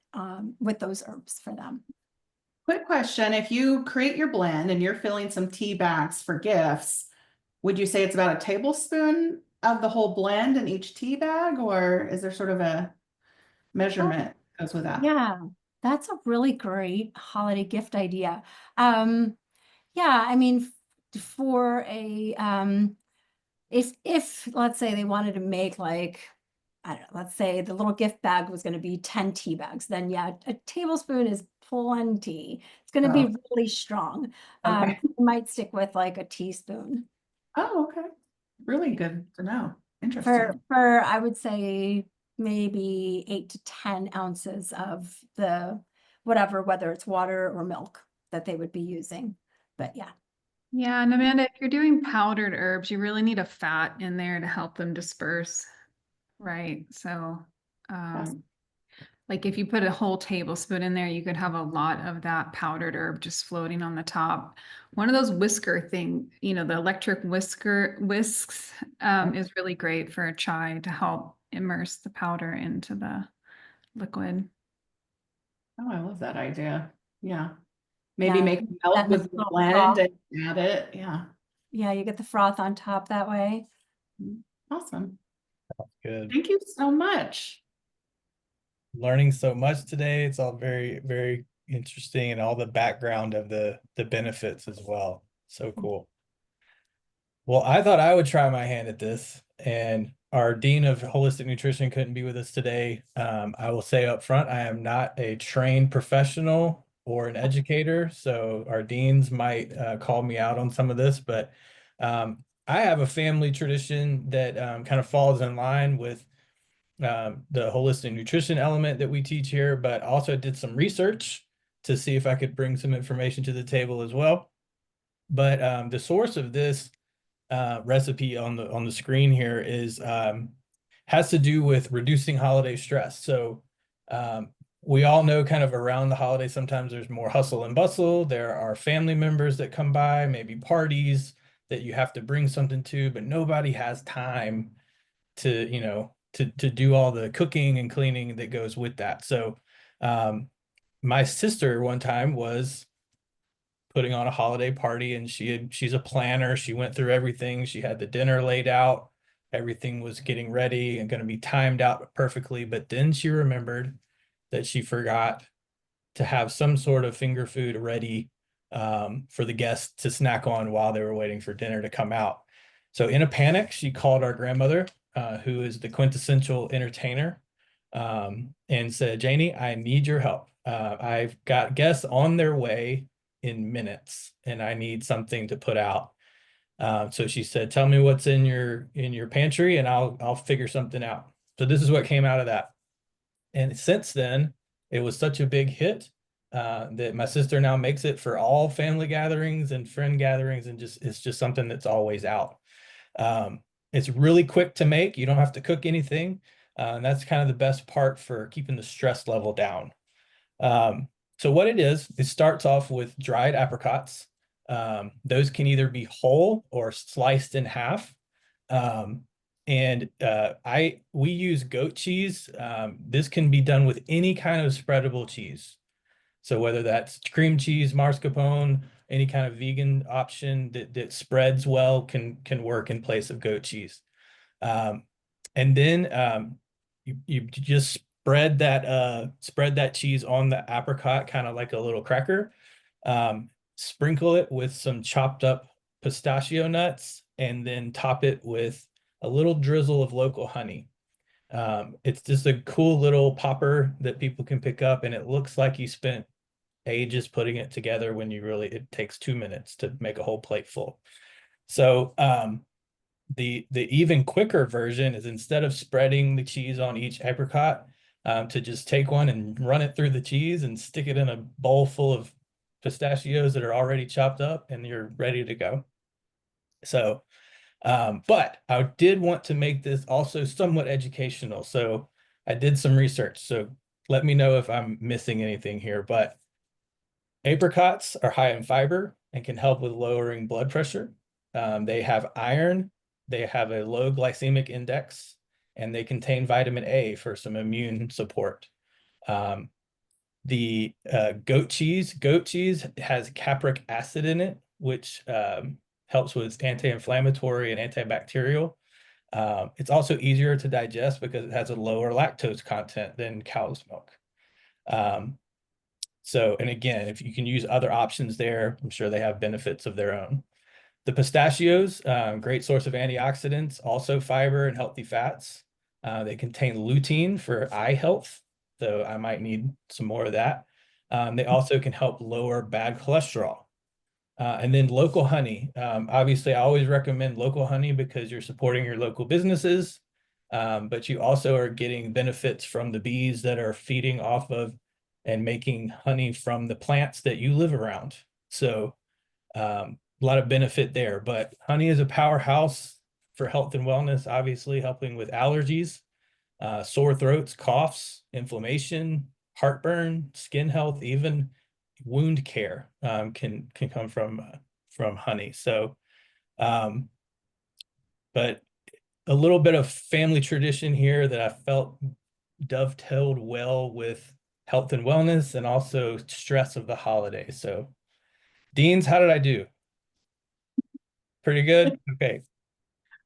with those herbs for them. Quick question. If you create your blend and you're filling some tea bags for gifts, would you say it's about a tablespoon of the whole blend in each tea bag, or is there sort of a Oh, measurement that goes with that? yeah, that's a really great holiday gift idea. Um, yeah, I mean, for a if let's say they wanted to make like, I don't know, let's say the little gift bag was going to be 10 tea bags, then yeah, a tablespoon is plenty. It's going to Oh, be really strong. okay. You might stick with like a teaspoon Oh, okay. Really good to know. for Interesting. I would say maybe 8 to 10 ounces of the whatever, whether it's water or milk that they would be using. But yeah. Yeah, and Amanda, if you're doing powdered herbs, you really need a fat in there to help them disperse, right? So, Yes. um, like if you put a whole tablespoon in there, you could have a lot of that powdered herb just floating on the top. One of those whisker thing, the electric whisks, is really great for a chai to help immerse the powder into the liquid. Oh, I love that idea. Yeah. Maybe Yeah, make milk that nice with the little blend froth. and add it. Yeah. Yeah, you get the froth on top that way. Awesome. Good. Thank you so much. Learning so much today. It's all very, very interesting, and all the background of the benefits as well. So cool. Well, I thought I would try my hand at this, and our Dean of Holistic Nutrition couldn't be with us today. I will say up front, I am not a trained professional or an educator, so our deans might call me out on some of this, but I have a family tradition that kind of falls in line with the holistic nutrition element that we teach here, but also did some research to see if I could bring some information to the table as well. But the source of this recipe on the screen here is has to do with reducing holiday stress. So we all know kind of around the holidays, sometimes there's more hustle and bustle. There are family members that come by, maybe parties that you have to bring something to, but nobody has time to, to do all the cooking and cleaning that goes with that. So my sister one time was putting on a holiday party, and she's a planner. She went through everything. She had the dinner laid out. Everything was getting ready and going to be timed out perfectly. But then she remembered that she forgot to have some sort of finger food ready for the guests to snack on while they were waiting for dinner to come out. So in a panic, she called our grandmother, who is the quintessential entertainer, and said, Janie, I need your help. I've got guests on their way in minutes, and I need something to put out. So she said, tell me what's in your pantry, and I'll figure something out. So this is what came out of that. And since then, it was such a big hit that my sister now makes it for all family gatherings and friend gatherings, and it's just something that's always out. It's really quick to make. You don't have to cook anything. And that's kind of the best part for keeping the stress level down. So what it starts off with dried apricots. Those can either be whole or sliced in half. And we use goat cheese. This can be done with any kind of spreadable cheese. So whether that's cream cheese, mascarpone, any kind of vegan option that spreads well can work in place of goat cheese. And then you just spread that cheese on the apricot, kind of like a little cracker. Sprinkle it with some chopped up pistachio nuts, and then top it with a little drizzle of local honey. It's just a cool little popper that people can pick up, and it looks like you spent ages putting it together when it takes 2 minutes to make a whole plate full. So the even quicker version is, instead of spreading the cheese on each apricot, to just take one and run it through the cheese and stick it in a bowl full of pistachios that are already chopped up, and you're ready to go. So but I did want to make this also somewhat educational. So I did some research. So let me know if I'm missing anything here. But apricots are high in fiber and can help with lowering blood pressure. They have iron, they have a low glycemic index, and they contain vitamin A for some immune support. The goat cheese has capric acid in it, which helps with anti-inflammatory and antibacterial. It's also easier to digest because it has a lower lactose content than cow's milk. And again, if you can use other options there, I'm sure they have benefits of their own. The pistachios, great source of antioxidants, also fiber and healthy fats. They contain lutein for eye health, so I might need some more of that. They also can help lower bad cholesterol. And then local honey. Obviously, I always recommend local honey because you're supporting your local businesses, but you also are getting benefits from the bees that are feeding off of and making honey from the plants that you live around. So a lot of benefit there. But honey is a powerhouse for health and wellness, obviously helping with allergies, sore throats, coughs, inflammation, heartburn, skin health, even wound care can come from honey. So, but a little bit of family tradition here that I felt dovetailed well with health and wellness, and also stress of the holidays. So, Deans, how did I do? Pretty good? Okay.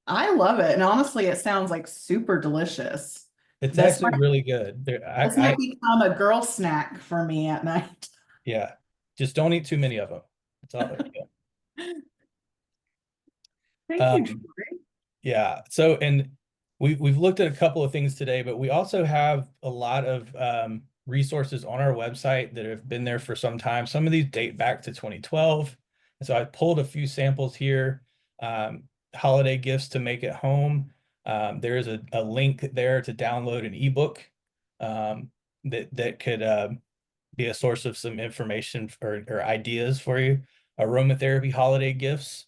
I love it. And honestly, it sounds like super delicious. It's This actually might, really good. this might become a girl snack for me at night. Yeah, just don't eat too many of them. That's all. Thank you, Um, Troy. Yeah. So, and we've looked at a couple of things today, but we also have a lot of resources on our website that have been there for some time. Some of these date back to 2012. And so I pulled a few samples here. Holiday gifts to make at home. There is a link there to download an ebook that could be a source of some information or ideas for you. Aromatherapy holiday gifts,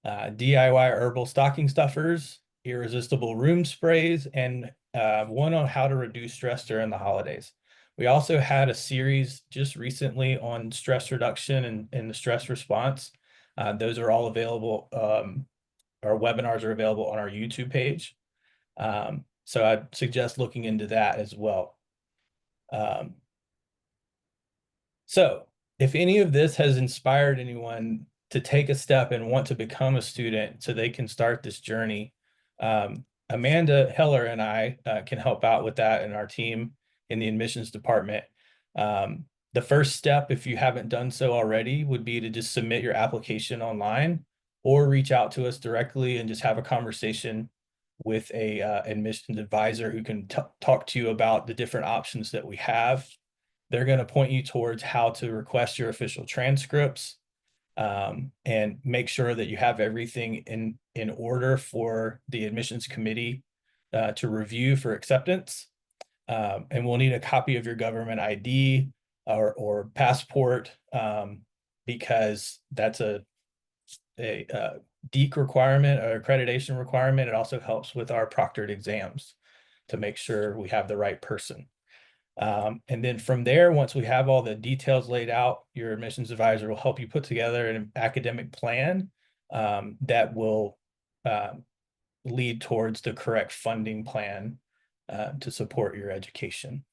DIY herbal stocking stuffers, irresistible room sprays, and one on how to reduce stress during the holidays. We also had a series just recently on stress reduction and the stress response. Those are all available. Our webinars are available on our YouTube page. So I'd suggest looking into that as well. So if any of this has inspired anyone to take a step and want to become a student so they can start this journey, Amanda Heller and I can help out with that in our team in the admissions department. The first step, if you haven't done so already, would be to just submit your application online or reach out to us directly and just have a conversation with a admissions advisor who can talk to you about the different options that we have. They're going to point you towards how to request your official transcripts, and make sure that you have everything in order for the admissions committee to review for acceptance. And we'll need a copy of your government ID or passport, because that's a DEEC requirement or accreditation requirement. It also helps with our proctored exams to make sure we have the right person. And then from there, once we have all the details laid out, your admissions advisor will help you put together an academic plan that will lead towards the correct funding plan to support your education.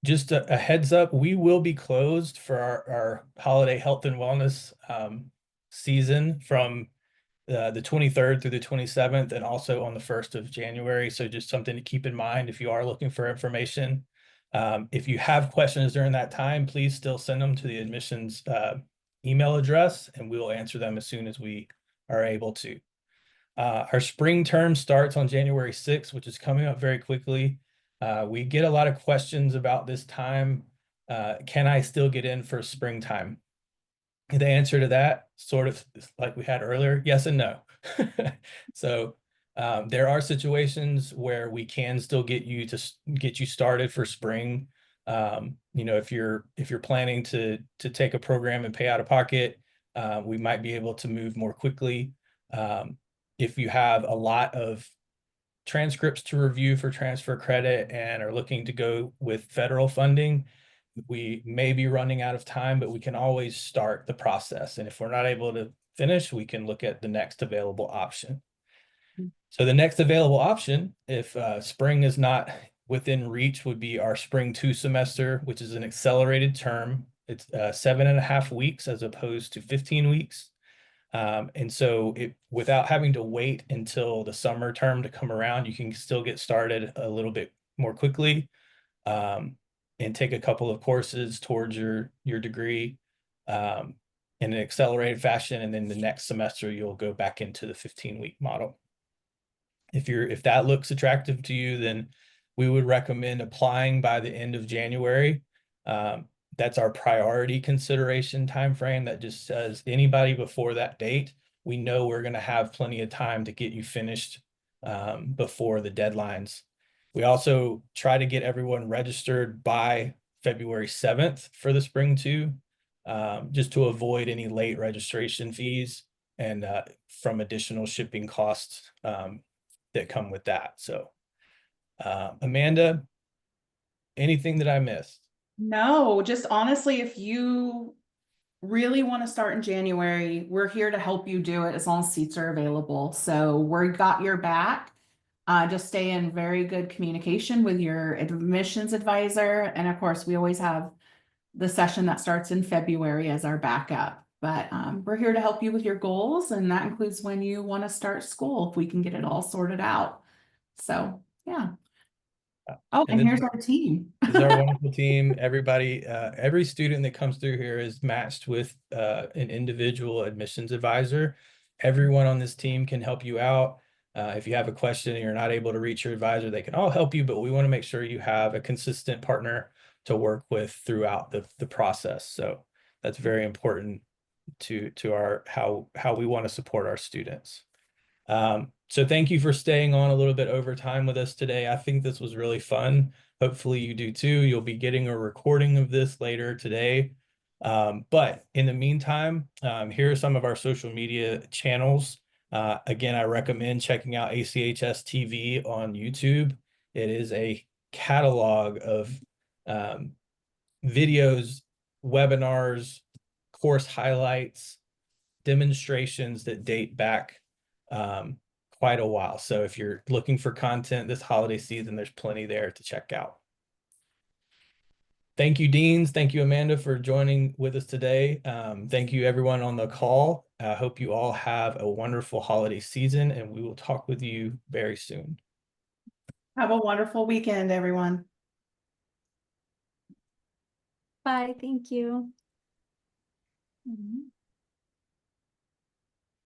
Just a heads up, we will be closed for our holiday health and wellness season from the 23rd through the 27th, and also on the 1st of January. So just something to keep in mind if you are looking for information. If you have questions during that time, please still send them to the admissions email address, and we will answer them as soon as we are able to. Our spring term starts on January 6th, which is coming up very quickly. We get a lot of questions about this time. Can I still get in for springtime? The answer to that, sort of like we had earlier, yes and no. So there are situations where we can still get you started for spring. You know, if you're planning to take a program and pay out of pocket, we might be able to move more quickly. If you have a lot of transcripts to review for transfer credit and are looking to go with federal funding, we may be running out of time, but we can always start the process. And if we're not able to finish, we can look at the next available option. So the next available option, if spring is not within reach, would be our spring 2 semester, which is an accelerated term. It's 7.5 weeks as opposed to 15 weeks. And so without having to wait until the summer term to come around, you can still get started a little bit more quickly, and take a couple of courses towards your degree in an accelerated fashion. And then the next semester, you'll go back into the 15-week model. If that looks attractive to you, then we would recommend applying by the end of January. That's our priority consideration timeframe. That just says anybody before that date, we know we're going to have plenty of time to get you finished before the deadlines. We also try to get everyone registered by February 7th for the spring 2, just to avoid any late registration fees and from additional shipping costs that come with that. So Amanda, anything that I missed? No, just honestly, if you really want to start in January, we're here to help you do it as long as seats are available. So we got your back. Just stay in very good communication with your admissions advisor. And of course, we always have the session that starts in February as our backup. But we're here to help you with your goals, and that includes when you want to start school, if we can get it all sorted out. So, yeah. Oh, and here's our team. This is our wonderful team. Everybody, every student that comes through here is matched with an individual admissions advisor. Everyone on this team can help you out. If you have a question and you're not able to reach your advisor, they can all help you, but we want to make sure you have a consistent partner to work with throughout the process. So that's very important to our how we want to support our students. So thank you for staying on a little bit over time with us today. I think this was really fun. Hopefully you do too. You'll be getting a recording of this later today. But in the meantime, here are some of our social media channels. Again, I recommend checking out ACHS TV on YouTube. It is a catalog of videos, webinars, course highlights, demonstrations that date back quite a while. So if you're looking for content this holiday season, there's plenty there to check out. Thank you, Deans. Thank you, Amanda, for joining with us today. Thank you, everyone on the call. I hope you all have a wonderful holiday season, and we will talk with you very soon. Have a wonderful weekend, everyone. Bye, thank you. Mhm.